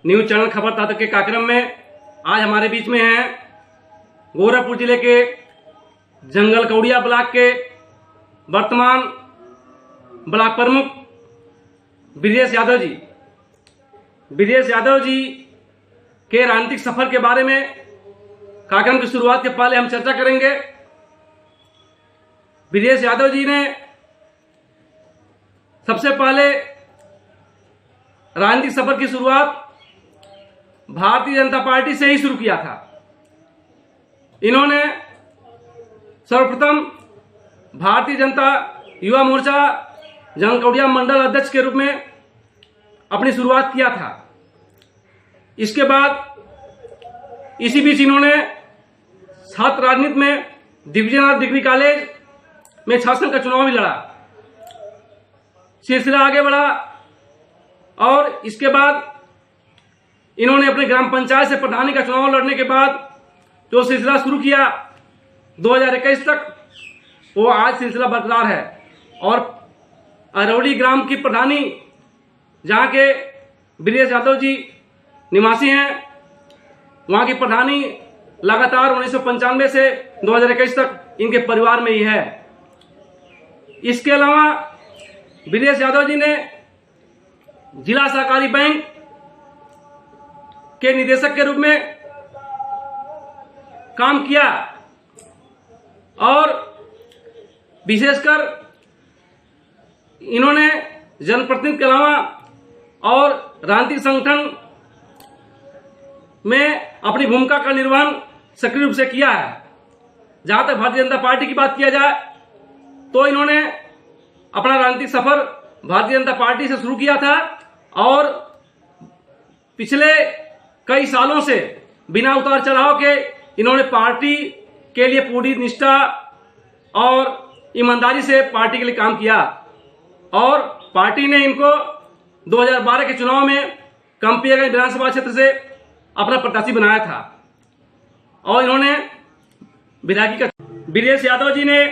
News channel खबर तक के कार्यक्रम में आज हमारे बीच में हैं गोरखपुर जिले के जंगल कौड़िया ब्लॉक के वर्तमान ब्लॉक प्रमुख ब्रजेश यादव जी। ब्रजेश यादव जी के राजनीतिक सफर के बारे में कार्यक्रम की शुरुआत के पहले हम चर्चा करेंगे। ब्रजेश यादव जी ने सबसे पहले राजनीतिक सफर की शुरुआत भारतीय जनता पार्टी से ही शुरू किया था। इन्होंने सर्वप्रथम भारतीय जनता युवा मोर्चा जंगल कौड़िया मंडल अध्यक्ष के रूप में अपनी शुरुआत किया था। इसके बाद इसी बीच इन्होंने छात्र राजनीति में डिवीजन और डिग्री कॉलेज में शासन का चुनाव भी लड़ा। सिलसिला आगे बढ़ा और इसके बाद इन्होंने अपने ग्राम पंचायत से प्रधानी का चुनाव लड़ने के बाद जो सिलसिला शुरू किया 2021 तक, वो आज सिलसिला बरकरार है। और अरौली ग्राम की प्रधानी जहां के ब्रजेश यादव जी निवासी हैं, वहां की प्रधानी लगातार 1995 से 2021 तक इनके परिवार में ही है। इसके अलावा ब्रजेश यादव जी ने जिला सहकारी बैंक के निदेशक के रूप में काम किया और विशेषकर इन्होंने जनप्रतिनिधि के अलावा और राजनीतिक संगठन में अपनी भूमिका का निर्वहन सक्रिय रूप से किया है। जहां तक भारतीय जनता पार्टी की बात किया जाए तो इन्होंने अपना राजनीतिक सफर भारतीय जनता पार्टी से शुरू किया था और पिछले कई सालों से बिना उतार चढ़ाव के इन्होंने पार्टी के लिए पूरी निष्ठा और ईमानदारी से पार्टी के लिए काम किया और पार्टी ने इनको 2012 के चुनाव में कंपियागंज विधानसभा क्षेत्र से अपना प्रत्याशी बनाया था और इन्होंने विधायकी का। ब्रजेश यादव जी ने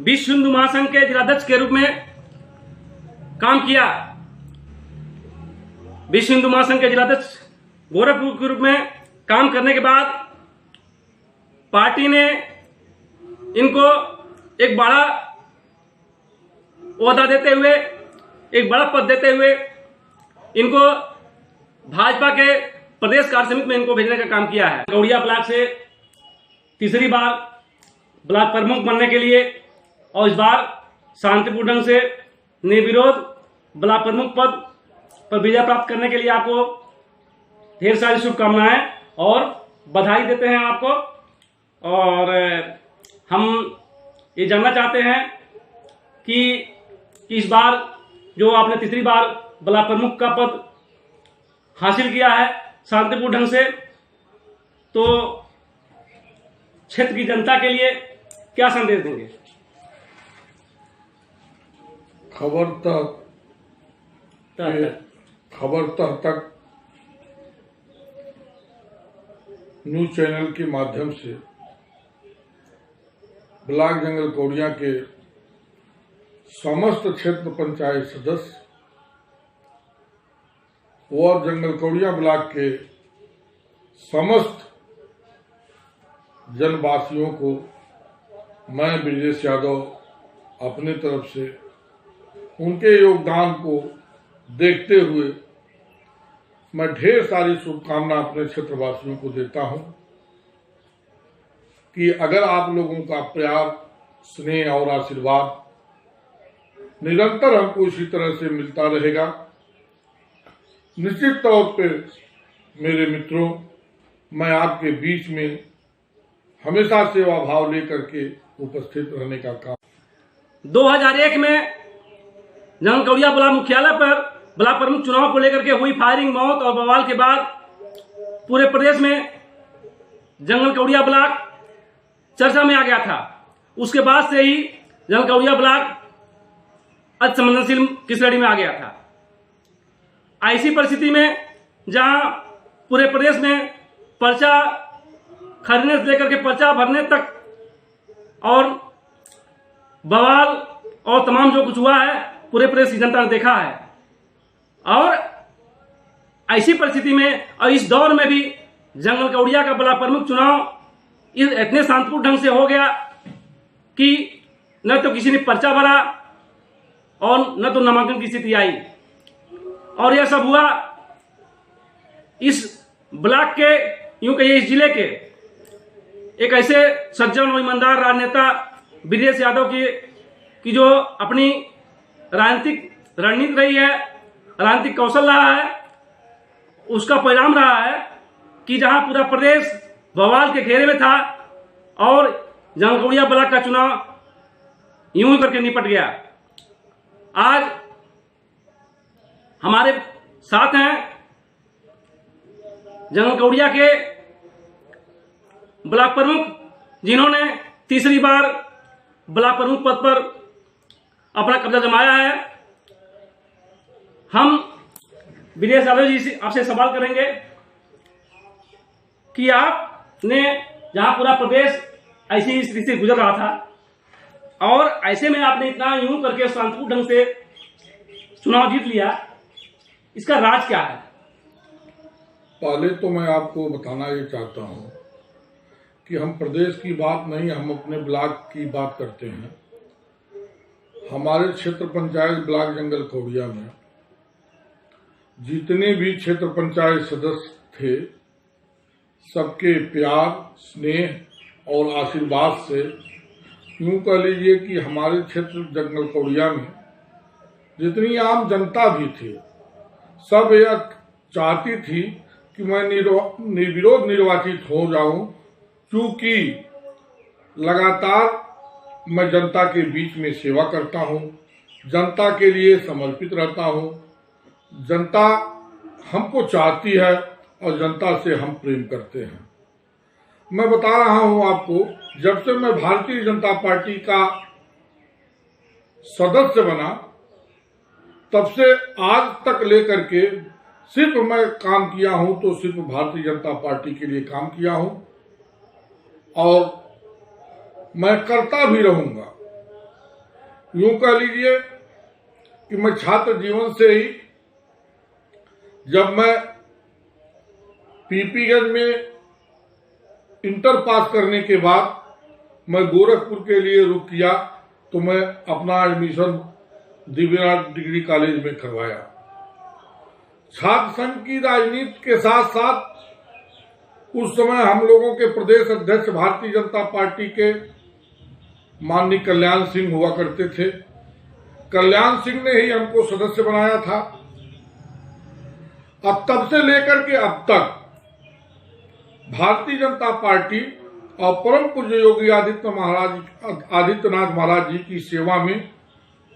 विश्व हिंदू महासंघ के जिलाध्यक्ष के रूप में काम किया। विश्व हिंदू महासंघ के जिलाध्यक्ष गोरखपुर के रूप में काम करने के बाद पार्टी ने इनको एक बड़ा ओहदा देते हुए, एक बड़ा पद देते हुए इनको भाजपा के प्रदेश कार्य समिति में इनको भेजने का काम किया है। कौड़िया ब्लॉक से तीसरी बार ब्लॉक प्रमुख बनने के लिए और इस बार शांतिपूर्ण ढंग से निर्विरोध ब्लॉक प्रमुख पद पर विजय प्राप्त करने के लिए आपको ढेर सारी शुभकामनाएं और बधाई देते हैं आपको। और हम ये जानना चाहते हैं कि इस बार जो आपने तीसरी बार ब्लॉक प्रमुख का पद हासिल किया है शांतिपूर्ण ढंग से, तो क्षेत्र की जनता के लिए क्या संदेश देंगे? खबर तक न्यूज चैनल के माध्यम से ब्लॉक जंगल कौड़िया के समस्त क्षेत्र पंचायत सदस्य और जंगल कौड़िया ब्लॉक के समस्त जनवासियों को मैं ब्रजेश यादव अपने तरफ से उनके योगदान को देखते हुए मैं ढेर सारी शुभकामना अपने क्षेत्रवासियों को देता हूं कि अगर आप लोगों का प्यार, स्नेह और आशीर्वाद निरंतर हमको इसी तरह से मिलता रहेगा, निश्चित तौर पे मेरे मित्रों, मैं आपके बीच में हमेशा सेवा भाव लेकर के उपस्थित रहने का काम। 2001 में जंगल कौड़िया ब्लॉक मुख्यालय पर ब्लॉक प्रमुख चुनाव को लेकर के हुई फायरिंग, मौत और बवाल के बाद पूरे प्रदेश में जंगल कौड़िया ब्लॉक चर्चा में आ गया था। उसके बाद से ही जंगल कौड़िया ब्लॉक अतिसंवेदनशील की श्रेणी में आ गया था। ऐसी परिस्थिति में जहां पूरे प्रदेश में पर्चा खरीदने से लेकर के पर्चा भरने तक और बवाल और तमाम जो कुछ हुआ है पूरे प्रदेश की जनता ने देखा है। और ऐसी परिस्थिति में और इस दौर में भी जंगल कौड़िया का ब्लॉक प्रमुख चुनाव इतने शांतिपूर्ण ढंग से हो गया कि न तो किसी ने पर्चा भरा और न तो नामांकन की स्थिति आई। और यह सब हुआ इस ब्लॉक के, यूं कहिए इस जिले के एक ऐसे सज्जन और ईमानदार राजनेता ब्रजेश यादव की जो अपनी राजनीतिक रणनीति रही है, राजनीतिक कौशल रहा है, उसका परिणाम रहा है कि जहां पूरा प्रदेश बवाल के घेरे में था और जंगल कौड़िया ब्लॉक का चुनाव यूं ही करके निपट गया। आज हमारे साथ हैं जंगल कौड़िया के ब्लॉक प्रमुख, जिन्होंने तीसरी बार ब्लॉक प्रमुख पद पर अपना कब्जा जमाया है। हम ब्रजेश यादव जी से आपसे सवाल करेंगे कि आपने जहां पूरा प्रदेश ऐसी स्थिति से गुजर रहा था और ऐसे में आपने इतना यूं करके शांतिपूर्ण ढंग से चुनाव जीत लिया, इसका राज क्या है? पहले तो मैं आपको बताना ये चाहता हूं कि हम प्रदेश की बात नहीं, हम अपने ब्लॉक की बात करते हैं। हमारे क्षेत्र पंचायत ब्लॉक जंगल कौड़िया में जितने भी क्षेत्र पंचायत सदस्य थे, सबके प्यार, स्नेह और आशीर्वाद से यूं कह लीजिए कि हमारे क्षेत्र जंगल कौड़िया में जितनी आम जनता भी थी, सब यह चाहती थी कि मैं निर्विरोध निर्वाचित हो जाऊं, क्योंकि लगातार मैं जनता के बीच में सेवा करता हूं, जनता के लिए समर्पित रहता हूं, जनता हमको चाहती है और जनता से हम प्रेम करते हैं। मैं बता रहा हूं आपको, जब से मैं भारतीय जनता पार्टी का सदस्य बना तब से आज तक लेकर के सिर्फ मैं काम किया हूं तो सिर्फ भारतीय जनता पार्टी के लिए काम किया हूं और मैं करता भी रहूंगा। यूं कह लीजिए कि मैं छात्र जीवन से ही, जब मैं पीपीगंज में इंटर पास करने के बाद मैं गोरखपुर के लिए रुख किया तो मैं अपना एडमिशन दिव्यनाथ डिग्री कॉलेज में करवाया। छात्र संघ की राजनीति के साथ साथ उस समय हम लोगों के प्रदेश अध्यक्ष भारतीय जनता पार्टी के माननीय कल्याण सिंह हुआ करते थे। कल्याण सिंह ने ही हमको सदस्य बनाया था। अब तब से लेकर के अब तक भारतीय जनता पार्टी और परम पूज्य योगी आदित्यनाथ महाराज जी की सेवा में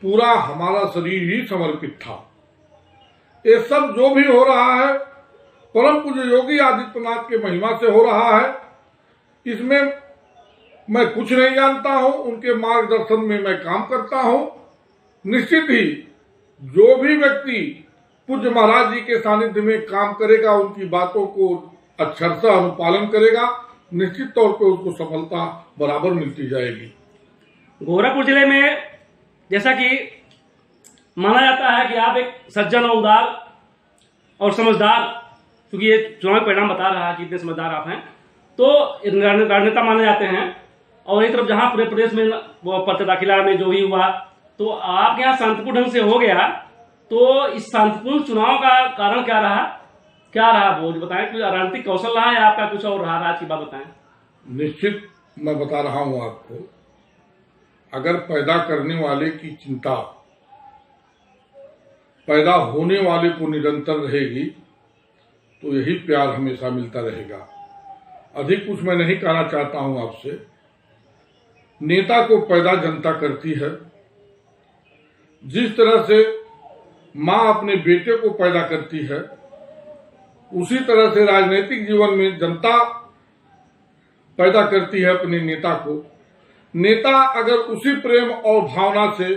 पूरा हमारा शरीर ही समर्पित था। ये सब जो भी हो रहा है परम पूज्य योगी आदित्यनाथ के महिमा से हो रहा है। इसमें मैं कुछ नहीं जानता हूं, उनके मार्गदर्शन में मैं काम करता हूं। निश्चित ही जो भी व्यक्ति पूज्य महाराज जी के सानिध्य में काम करेगा, उनकी बातों को अक्षरशः अनुपालन करेगा, निश्चित तौर पे उसको सफलता बराबर मिलती जाएगी। गोरखपुर जिले में जैसा कि माना जाता है कि आप एक सज्जन और उदार और समझदार, क्योंकि ये चुनावी परिणाम बता रहा है कि इतने समझदार आप हैं, तो राजनेता माने जाते हैं। और एक तरफ जहां पूरे प्रदेश में वो पर्चा दाखिला में जो भी हुआ, तो आपके यहाँ शांतिपूर्ण ढंग से हो गया, तो इस शांतिपूर्ण चुनाव का कारण क्या रहा वो बताएं। कोई राजनीतिक कौशल रहा है आपका, कुछ और रहा? राज की बात बताएं। निश्चित मैं बता रहा हूं आपको, अगर पैदा करने वाले की चिंता पैदा होने वाले को निरंतर रहेगी तो यही प्यार हमेशा मिलता रहेगा। अधिक कुछ मैं नहीं कहना चाहता हूं आपसे। नेता को पैदा जनता करती है। जिस तरह से मां अपने बेटे को पैदा करती है, उसी तरह से राजनीतिक जीवन में जनता पैदा करती है अपने नेता को। नेता अगर उसी प्रेम और भावना से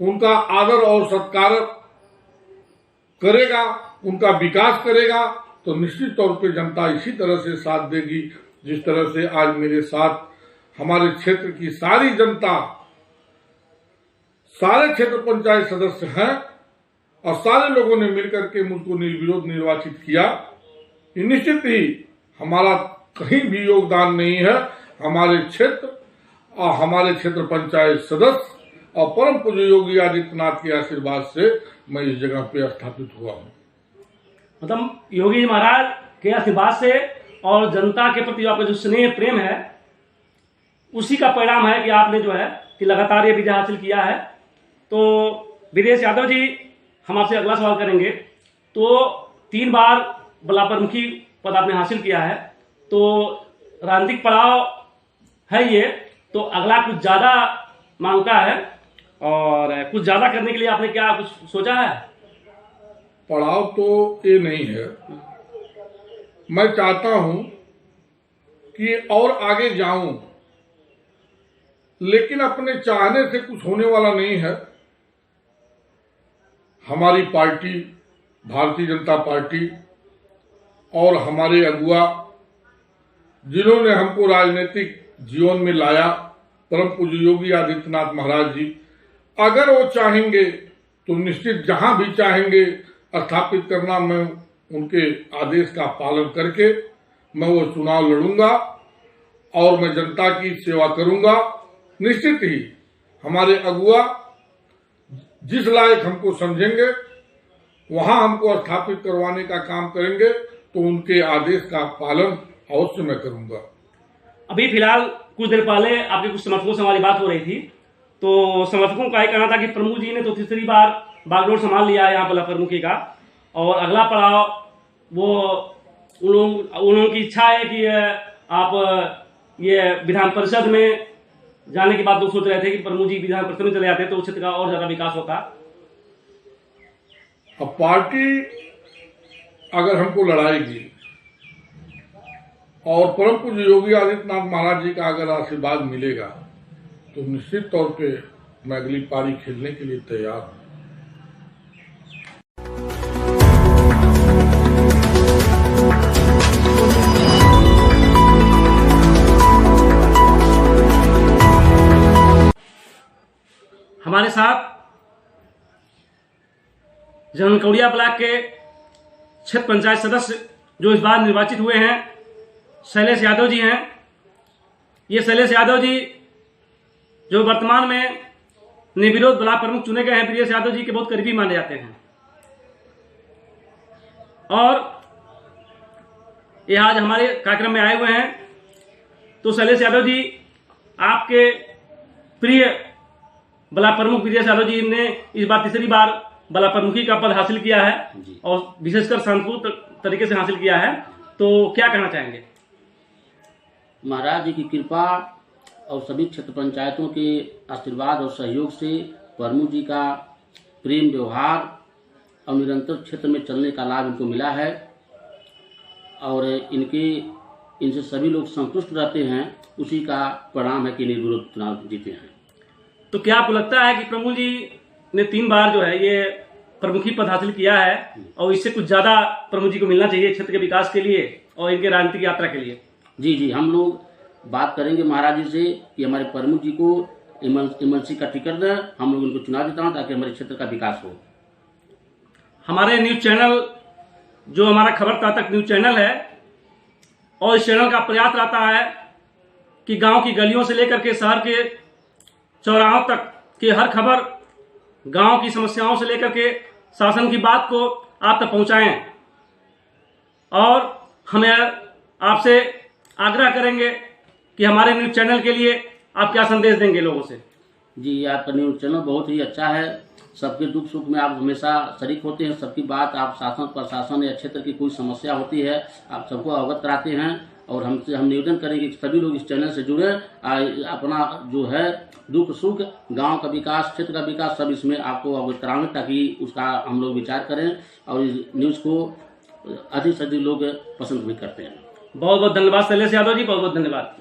उनका आदर और सत्कार करेगा, उनका विकास करेगा, तो निश्चित तौर पे जनता इसी तरह से साथ देगी जिस तरह से आज मेरे साथ हमारे क्षेत्र की सारी जनता, सारे क्षेत्र पंचायत सदस्य हैं और सारे लोगों ने मिलकर के मुझको निर्विरोध निर्वाचित किया, निश्चित ही हमारा कहीं भी योगदान नहीं है। हमारे क्षेत्र और हमारे क्षेत्र पंचायत सदस्य और परम पूज्य योगी आदित्यनाथ के आशीर्वाद से मैं इस जगह पे स्थापित हुआ हूँ। मतलब योगी महाराज के आशीर्वाद से और जनता के प्रति आपका जो स्नेह प्रेम है, उसी का परिणाम है कि आपने जो है कि लगातार ये विजय हासिल किया है। तो विदेश यादव जी, हम आपसे अगला सवाल करेंगे। तो 3 बार बला प्रमुखी पद आपने हासिल किया है, तो राजनीतिक पड़ाव है ये, तो अगला कुछ ज्यादा मांगता है और कुछ ज्यादा करने के लिए आपने क्या कुछ सोचा है? पड़ाव तो ये नहीं है, मैं चाहता हूं कि और आगे जाऊं, लेकिन अपने चाहने से कुछ होने वाला नहीं है। हमारी पार्टी भारतीय जनता पार्टी और हमारे अगुआ जिन्होंने हमको राजनीतिक जीवन में लाया, परम पूज्य योगी आदित्यनाथ महाराज जी, अगर वो चाहेंगे तो निश्चित जहां भी चाहेंगे स्थापित करना, मैं उनके आदेश का पालन करके मैं वो चुनाव लड़ूंगा और मैं जनता की सेवा करूंगा। निश्चित ही हमारे अगुआ जिस लायक हमको समझेंगे वहां हमको स्थापित करवाने का काम करेंगे, तो उनके आदेश का पालन अवश्य मैं करूंगा। अभी फिलहाल कुछ देर पहले आपके कुछ समर्थकों से हमारी बात हो रही थी, तो समर्थकों का ये कहना था कि प्रमुख जी ने तो तीसरी बार बागडोर संभाल लिया है यहाँ बला प्रमुखी का, और अगला पड़ाव वो उन लोगों की इच्छा है कि आप ये विधान परिषद में जाने की बात लोग सोच रहे थे कि प्रमुख जी विधान परिषद में चले जाते तो उस क्षेत्र का और ज्यादा विकास होता। अब पार्टी अगर हमको लड़ाएगी और परम पूज्य योगी आदित्यनाथ महाराज जी का अगर आशीर्वाद मिलेगा, तो निश्चित तौर पे मैं अगली पारी खेलने के लिए तैयार हूं। हमारे साथ जनकौड़िया ब्लॉक के क्षेत्र पंचायत सदस्य जो इस बार निर्वाचित हुए हैं, शैलेश यादव जी हैं। ये शैलेश यादव जी जो वर्तमान में निर्विरोध ब्लॉक प्रमुख चुने गए हैं, ब्रिजेश यादव जी के बहुत करीबी माने जाते हैं। और ये आज हमारे कार्यक्रम में आए हुए हैं। तो शैलेश यादव जी, आपके प्रिय बला प्रमुख ब्रिजेश यादव जी ने इस बार तीसरी बार बला प्रमुखी का पद हासिल किया है और विशेषकर शांतिपूर्ण तरीके से हासिल किया है, तो क्या कहना चाहेंगे? महाराज जी की कृपा और सभी क्षेत्र पंचायतों के आशीर्वाद और सहयोग से प्रमुख जी का प्रेम व्यवहार और निरंतर क्षेत्र में चलने का लाभ इनको मिला है और इनसे सभी लोग संतुष्ट रहते हैं। उसी का परिणाम है कि निर्विरोध चुनाव जीते हैं। तो क्या आपको लगता है कि प्रमुख जी ने 3 बार जो है ये प्रमुखी पद हासिल किया है और इससे कुछ ज्यादा प्रमुख जी को मिलना चाहिए क्षेत्र के विकास के लिए और इनके राजनीतिक यात्रा के लिए? जी, हम लोग बात करेंगे महाराज जी से कि हमारे प्रमुख जी को एमएलसी का टिकट दें, हम लोग उनको चुनाव जिताएं ताकि हमारे क्षेत्र का विकास हो। हमारे न्यूज चैनल जो हमारा खबर तातक न्यूज चैनल है, और इस चैनल का प्रयास रहता है कि गांव की गलियों से लेकर के शहर के चौराहों तक की हर खबर, गांव की समस्याओं से लेकर के शासन की बात को आप तक पहुंचाएं। और हमें आपसे आग्रह करेंगे कि हमारे न्यूज चैनल के लिए आप क्या संदेश देंगे लोगों से? जी, आपका न्यूज चैनल बहुत ही अच्छा है। सबके दुख सुख में आप हमेशा शरीक होते हैं। सबकी बात आप शासन प्रशासन या क्षेत्र की कोई समस्या होती है आप सबको अवगत कराते हैं। और हम निवेदन करेंगे कि सभी लोग इस चैनल से जुड़े, अपना जो है दुख सुख, गांव का विकास, क्षेत्र का विकास सब इसमें आपको अवगत कराएं ताकि उसका हम लोग विचार करें और इस न्यूज़ को अधिक से अधिक लोग पसंद भी करते हैं। बहुत बहुत धन्यवाद शैलेश यादव जी, बहुत बहुत धन्यवाद।